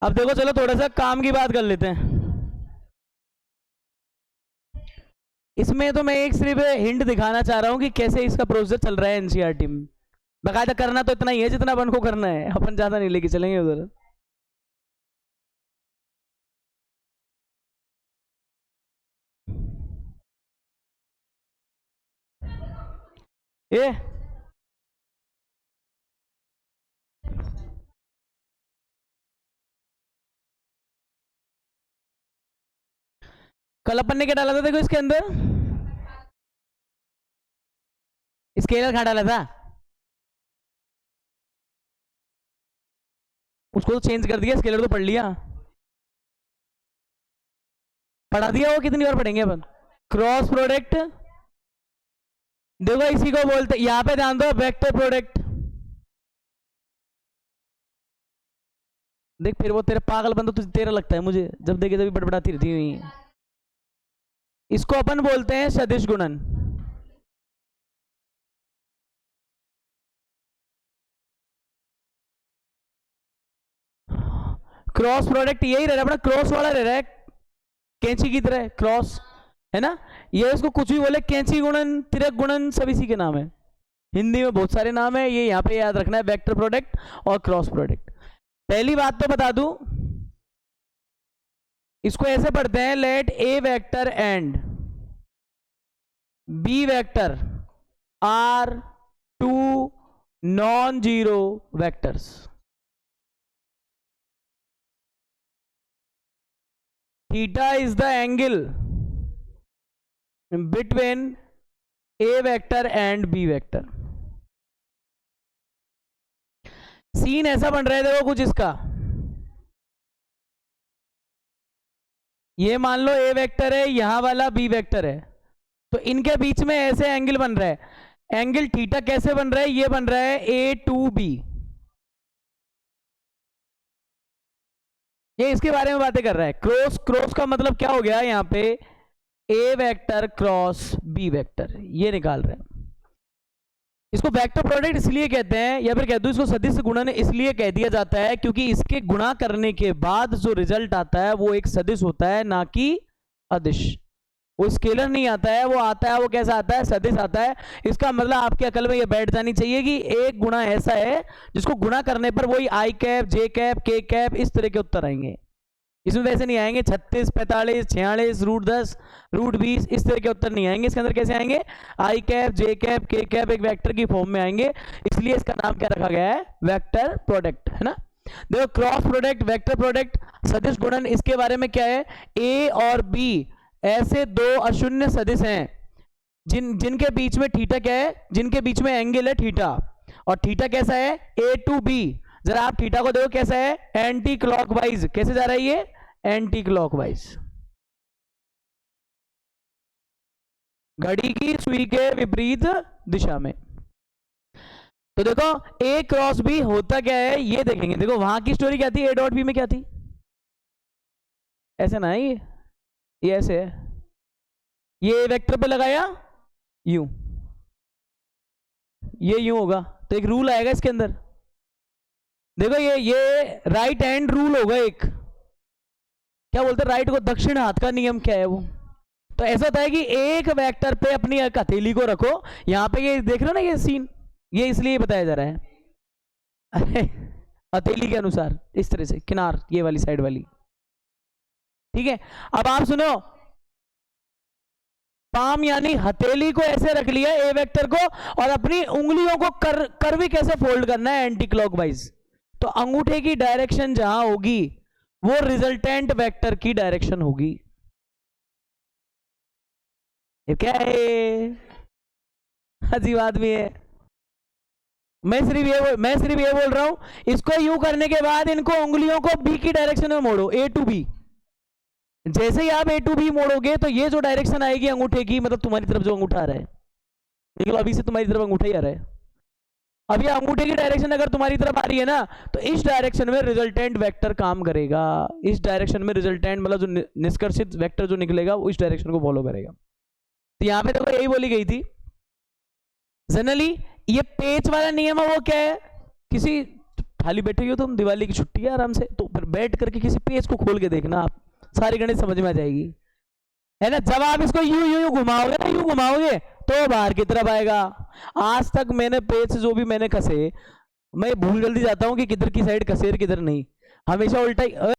अब देखो चलो थोड़ा सा काम की बात कर लेते हैं। इसमें तो मैं एक सिर्फ हिंट दिखाना चाह रहा हूं कि कैसे इसका प्रोसेस चल रहा है एनसीईआरटी में। बाकायदा करना तो इतना ही है जितना अपन को करना है, अपन ज्यादा नहीं लेके चलेंगे उधर। ये कल अपन ने क्या डाला था देखो इसके अंदर, स्केलर कहाँ डाला था, उसको तो चेंज कर दिया, स्केलर तो पढ़ लिया, पढ़ा दिया। वो कितनी बार पढ़ेंगे अपन? क्रॉस प्रोडक्ट, देखो इसी को बोलते, यहां पे ध्यान दो, वेक्टर प्रोडक्ट। देख फिर वो तेरे पागल बंदा तुझे तेरा लगता है, मुझे जब देखे तभी बड़बड़ाती रहती हुई। इसको अपन बोलते हैं सदिश गुणन। क्रॉस प्रोडक्ट यही रह रहा है अपना, क्रॉस वाला रह रहा है, कैंची की तरह क्रॉस, है ना। ये इसको कुछ भी बोले, कैंची गुणन, तिरक गुणन, सब इसी के नाम है। हिंदी में बहुत सारे नाम है, ये यहाँ पे याद रखना है, वेक्टर प्रोडक्ट और क्रॉस प्रोडक्ट। पहली बात तो बता दूं, इसको ऐसे पढ़ते हैं, let A vector and B vector are two non zero vectors. Theta is the angle between A vector and B vector. Scene ऐसा बन रहा है देखो कुछ इसका, ये मान लो ए वेक्टर है, यहां वाला बी वेक्टर है, तो इनके बीच में ऐसे एंगल बन रहा है। एंगल थीटा कैसे बन रहा है? ये बन रहा है ए टू बी। ये इसके बारे में बातें कर रहा है। क्रॉस, क्रॉस का मतलब क्या हो गया यहां पे? ए वेक्टर क्रॉस बी वेक्टर, ये निकाल रहे हैं। इसको वेक्टर प्रोडक्ट इसलिए कहते हैं, या फिर कह दो इसको सदिश गुणन इसलिए कह दिया जाता है क्योंकि इसके गुणा करने के बाद जो रिजल्ट आता है वो एक सदिश होता है, ना कि अदिश। वो स्केलर नहीं आता है, वो आता है, वो कैसा आता है? सदिश आता है। इसका मतलब आपके अकल में ये बैठ जानी चाहिए कि एक गुणा ऐसा है जिसको गुणा करने पर वही आई कैप, जे कैप, के कैप, इस तरह के उत्तर आएंगे। इसमें वैसे नहीं आएंगे 36, 45, 46, √10, √20, इस तरह के उत्तर नहीं आएंगे। इसके अंदर कैसे आएंगे? आई कैप, जे कैप, के कैप, एक वेक्टर की फॉर्म में आएंगे। इसलिए इसका नाम क्या रखा गया है? वेक्टर प्रोडक्ट, है ना। देखो क्रॉस प्रोडक्ट, वेक्टर प्रोडक्ट, सदिश गुणन, इसके बारे में क्या है? ए और बी ऐसे दो अशून्य सदिश हैं जिनके बीच में थीटा क्या है? जिनके बीच में एंगल है थीटा, और थीटा कैसा है? ए टू बी। जरा आप थीटा को देखो कैसा है? Anti clockwise. कैसे जा रहा है ये? एंटी क्लॉकवाइज, घड़ी की सुई के विपरीत दिशा में। तो देखो ए क्रॉस बी होता क्या है ये देखेंगे। देखो वहां की स्टोरी क्या थी, ए डॉट बी में क्या थी? ऐसे ना है ये ऐसे है, ये वेक्टर पे लगाया यूं, ये यूं होगा, तो एक रूल आएगा इसके अंदर। देखो ये राइट हैंड रूल होगा एक, क्या बोलते हैं राइट को, दक्षिण हाथ का नियम क्या है वो। तो ऐसा होता है कि एक वेक्टर पे अपनी हथेली को रखो, यहां पे ये देख रहे हो ना ये सीन, ये इसलिए बताया जा रहा है हथेली के अनुसार, इस तरह से किनार, ये वाली साइड वाली, ठीक है। अब आप सुनो, पाम यानी हथेली को ऐसे रख लिया ए वेक्टर को, और अपनी उंगलियों को कर भी कैसे फोल्ड करना है? Anti clockwise. तो अंगूठे की डायरेक्शन जहां होगी वो रिजल्टेंट वेक्टर की डायरेक्शन होगी। ये क्या है? अजीब आदमी है। मैं सिर्फ ये बोल रहा हूं, इसको यूं करने के बाद इनको उंगलियों को बी की डायरेक्शन में मोड़ो, ए टू बी। जैसे ही आप ए टू बी मोड़ोगे तो ये जो डायरेक्शन आएगी अंगूठे की, मतलब तुम्हारी तरफ जो अंगूठा आ रहा है, देखो अभी से तुम्हारी तरफ अंगूठा ही आ रहा है, अब ये अंगूठे की डायरेक्शन अगर तुम्हारी तरफ आ रही है ना, तो इस डायरेक्शन में रिजल्टेंट वेक्टर काम करेगा। इस डायरेक्शन में रिजल्टेंट मतलब जो निष्कर्षित वेक्टर जो निकलेगा वो इस डायरेक्शन को फॉलो करेगा। तो यहां पे देखो यही बोली गई थी। जनरली ये पेच वाला नियम है वो क्या है? किसी खाली बैठे हो तुम, दिवाली की छुट्टी है आराम से, तो फिर बैठ करके किसी पेज को खोल के देखना, आप सारी गणित समझ में आ जाएगी, है ना। जब आप इसको यूं यूं यूं घुमाओगे ना, यूं घुमाओगे तो बाहर की तरफ आएगा। आज तक मैंने पेज जो भी मैंने कसे, मैं भूल जल्दी जाता हूं कि किधर की साइड कसे और किधर नहीं, हमेशा उल्टा ही